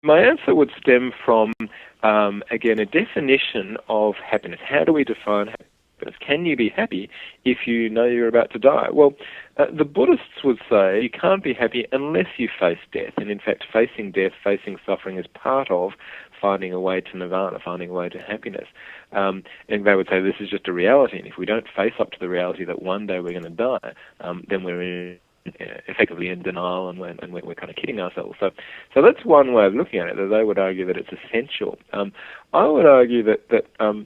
My answer would stem from, again, a definition of happiness. How do we define happiness? Can you be happy if you know you're about to die? Well, the Buddhists would say you can't be happy unless you face death. And in fact, facing death, facing suffering is part of finding a way to nirvana, finding a way to happiness. And they would say this is just a reality. And if we don't face up to the reality that one day we're going to die, then we're effectively in denial, and we're kind of kidding ourselves. So that's one way of looking at it, that they would argue that it's essential. I would argue that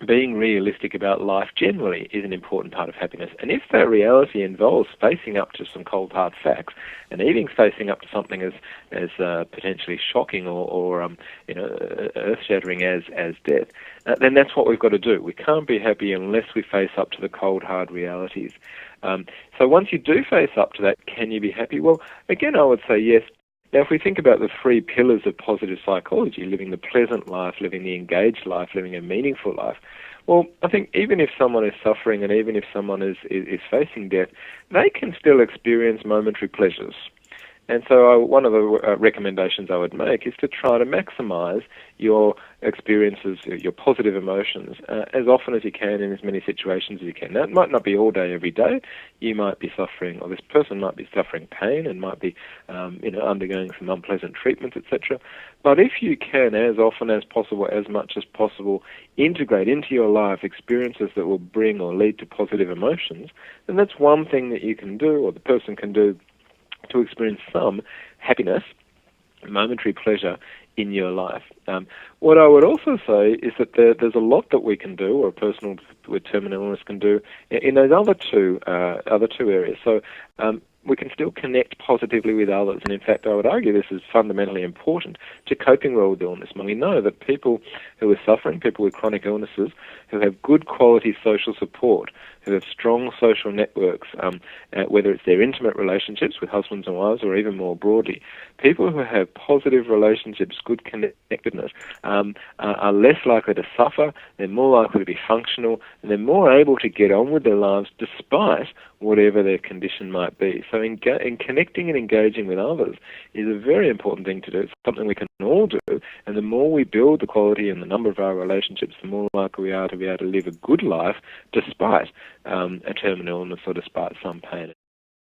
being realistic about life generally is an important part of happiness. And if that reality involves facing up to some cold, hard facts, and even facing up to something as potentially shocking or earth-shattering as death, then that's what we've got to do. We can't be happy unless we face up to the cold, hard realities. So once you do face up to that, can you be happy? Well, again, I would say yes. Now, if we think about the three pillars of positive psychology, living the pleasant life, living the engaged life, living a meaningful life, well, I think even if someone is suffering and even if someone is facing death, they can still experience momentary pleasures. And so one of the recommendations I would make is to try to maximize your experiences, your positive emotions, as often as you can in as many situations as you can. Now, it might not be all day, every day. You might be suffering, or this person might be suffering pain and might be undergoing some unpleasant treatments, etc. But if you can, as often as possible, as much as possible, integrate into your life experiences that will bring or lead to positive emotions, then that's one thing that you can do, or the person can do, to experience some happiness, momentary pleasure in your life. What I would also say is that there's a lot that we can do, or a person with terminal illness can do, in those other two areas. So we can still connect positively with others, and in fact I would argue this is fundamentally important to coping well with illness. And we know that people who are suffering, people with chronic illnesses, who have good quality social support, who have strong social networks, whether it's their intimate relationships with husbands and wives or even more broadly, people who have positive relationships, good connectedness, are less likely to suffer, they're more likely to be functional, and they're more able to get on with their lives despite whatever their condition might be. So in connecting and engaging with others is a very important thing to do. It's something we can all do, and the more we build the quality and the number of our relationships, the more likely we are to be able to live a good life despite a terminal illness or despite some pain.